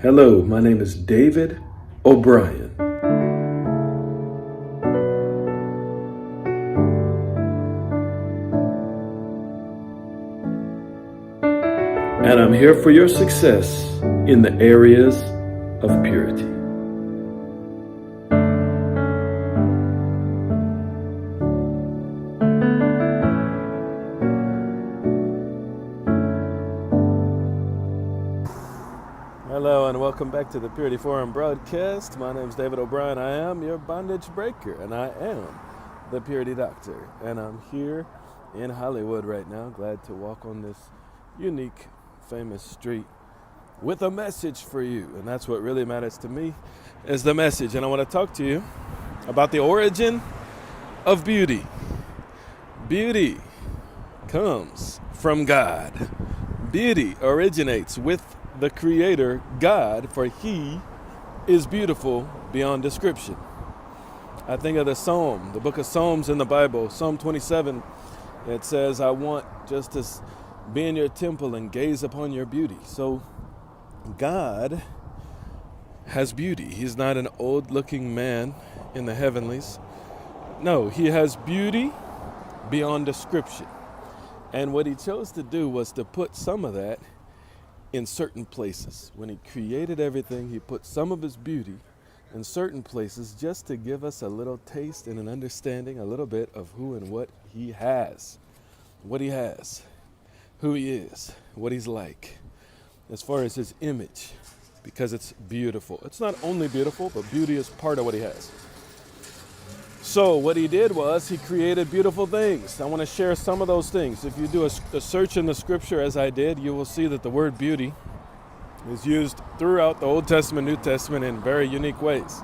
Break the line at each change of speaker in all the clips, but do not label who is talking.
Hello, my name is David O'Brien. And I'm here for your success in the areas of purity. Hello and welcome back to the Purity Forum broadcast. My name is David O'Brien. I am your bondage breaker and I am the Purity Doctor. And I'm here in Hollywood right now, glad to walk on this unique, famous street with a message for you. And that's what really matters to me, is the message. And I want to talk to you about the origin of beauty. Beauty comes from God. Beauty originates with the Creator, God, for He is beautiful beyond description. I think of the book of Psalms in the Bible, Psalm 27. It says, I want just to be in your temple and gaze upon your beauty. So God has beauty. He's not an old-looking man in the heavenlies. No, He has beauty beyond description. And what He chose to do was to put some of that in certain places. When He created everything, He put some of His beauty in certain places just to give us a little taste and an understanding, a little bit of who and what He has. What He has, who He is, what He's like, as far as His image, because it's beautiful. It's not only beautiful, but beauty is part of what He has. So what He did was He created beautiful things. I want to share some of those things. If you do a search in the scripture as I did, you will see that the word beauty is used throughout the Old Testament, New Testament in very unique ways.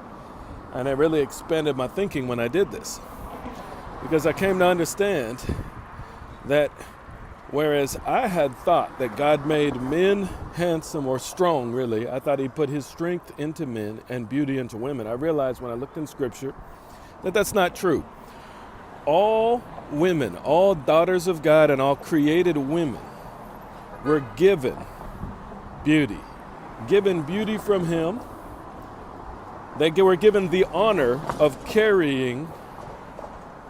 And it really expanded my thinking when I did this, because I came to understand that whereas I had thought that God made men handsome or strong, really, I thought He put His strength into men and beauty into women. I realized when I looked in scripture that that's not true. All women, all daughters of God and all created women were given beauty from Him. They were given the honor of carrying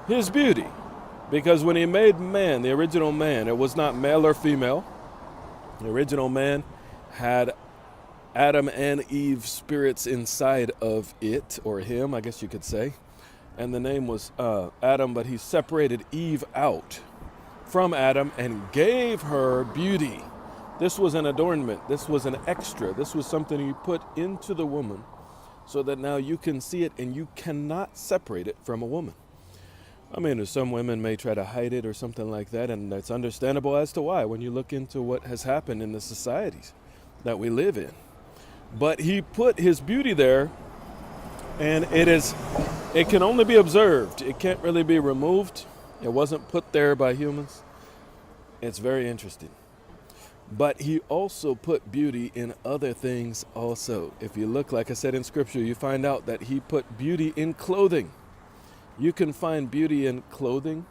His beauty. Because when He made man, the original man, it was not male or female. The original man had Adam and Eve spirits inside of it, or him, I guess you could say. And the name was Adam, but He separated Eve out from Adam and gave her beauty. This was an adornment. This was an extra. This was something He put into the woman so that now you can see it and you cannot separate it from a woman. I mean, some women may try to hide it or something like that, and that's understandable as to why when you look into what has happened in the societies that we live in. But He put His beauty there, and it can only be observed. It can't really be removed. It wasn't put there by humans. It's very interesting. But He also put beauty in other things also. If you look, like I said in scripture, you find out that He put beauty in clothing. You can find beauty in clothing.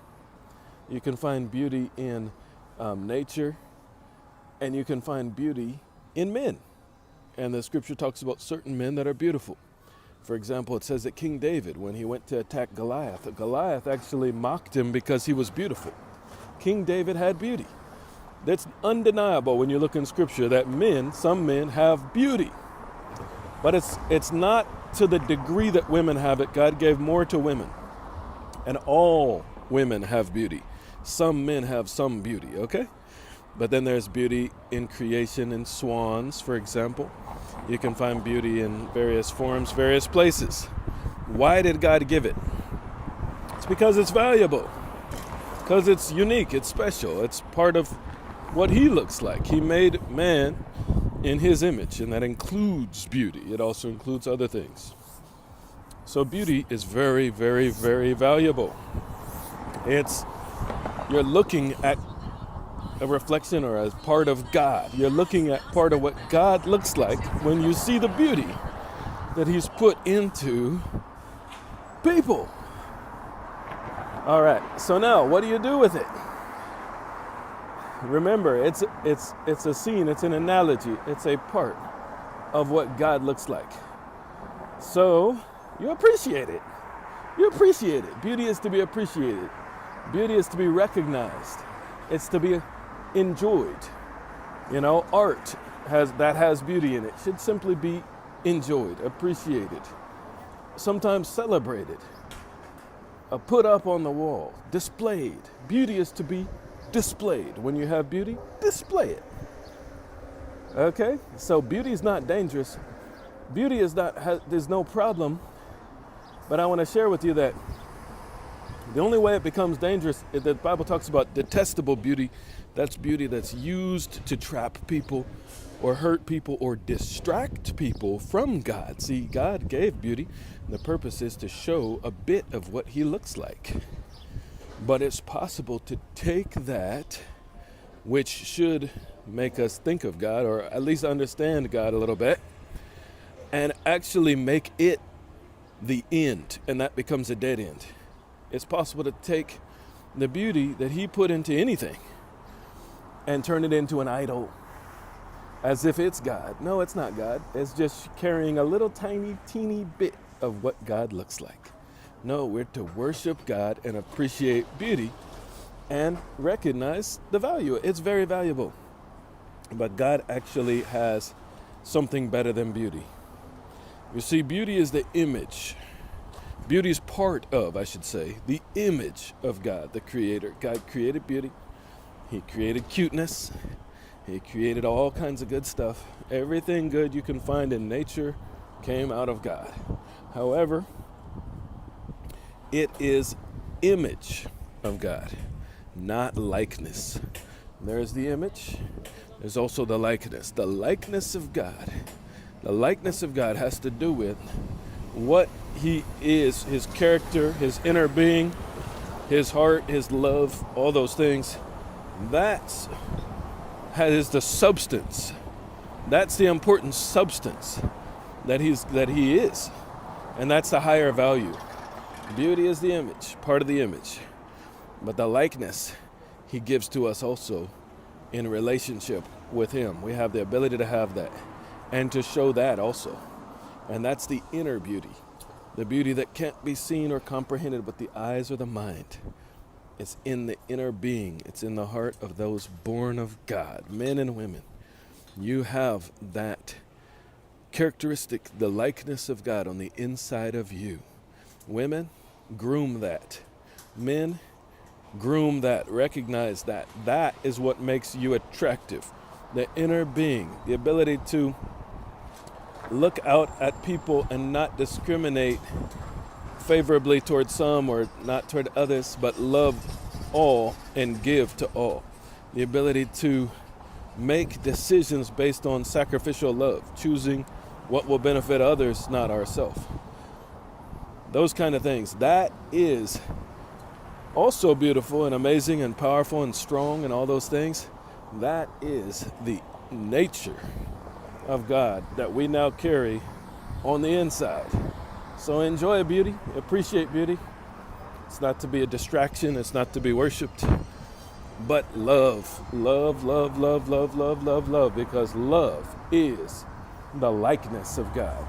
You can find beauty in nature. And you can find beauty in men. And the scripture talks about certain men that are beautiful. For example, it says that King David, when he went to attack Goliath actually mocked him because he was beautiful. King David had beauty. That's undeniable when you look in scripture that some men have beauty. But it's not to the degree that women have it. God gave more to women. And all women have beauty. Some men have some beauty, okay? But then there's beauty in creation in swans, for example. You can find beauty in various forms, various places. Why did God give it? It's because it's valuable. Because it's unique, it's special. It's part of what He looks like. He made man in His image, and that includes beauty. It also includes other things. So beauty is very, very, very valuable. You're looking at a reflection or as part of God. You're looking at part of what God looks like when you see the beauty that He's put into people. All right, so now what do you do with it? Remember, it's a scene, it's an analogy, it's a part. of what God looks like. So you appreciate it. You appreciate it. Beauty is to be appreciated. Beauty is to be recognized. It's to be enjoyed. Art has beauty in it. Should simply be enjoyed, appreciated, sometimes celebrated, put up on the wall, displayed. Beauty is to be displayed. When you have beauty, display it. Okay? So beauty is not dangerous. Beauty is not, there's no problem. But I want to share with you that the only way it becomes dangerous is that the Bible talks about detestable beauty. That's beauty that's used to trap people or hurt people or distract people from God. See, God gave beauty. The purpose is to show a bit of what he looks like. But it's possible to take that, which should make us think of God, or at least understand God a little bit, and actually make it the end, and that becomes a dead end. It's possible to take the beauty that he put into anything and turn it into an idol, as if it's God. No, it's not God. It's just carrying a little tiny, teeny bit of what God looks like. No, we're to worship God and appreciate beauty and recognize the value. It's very valuable. But God actually has something better than beauty. You see, beauty is the image. Beauty is part of, I should say, the image of God, the Creator. God created beauty. He created cuteness. He created all kinds of good stuff. Everything good you can find in nature came out of God. However, it is image of God, not likeness. There's the image. There's also the likeness. The likeness of God. The likeness of God has to do with what he is, his character, his inner being, his heart, his love, all those things. That's the substance. That's the important substance that he is. And that's the higher value. Beauty is the image, part of the image. But the likeness he gives to us also in relationship with him. We have the ability to have that and to show that also. And that's the inner beauty. The beauty that can't be seen or comprehended with the eyes or the mind. It's in the inner being. It's in the heart of those born of God, men and women. You have that characteristic, the likeness of God on the inside of you. Women, groom that. Men, groom that. Recognize that. That is what makes you attractive. The inner being, the ability to look out at people and not discriminate favorably toward some or not toward others, but love all and give to all. The ability to make decisions based on sacrificial love, choosing what will benefit others, not ourselves. Those kind of things. That is also beautiful and amazing and powerful and strong and all those things. That is the nature of God that we now carry on the inside. So enjoy beauty, appreciate beauty. It's not to be a distraction, it's not to be worshipped, but love, because love is the likeness of God.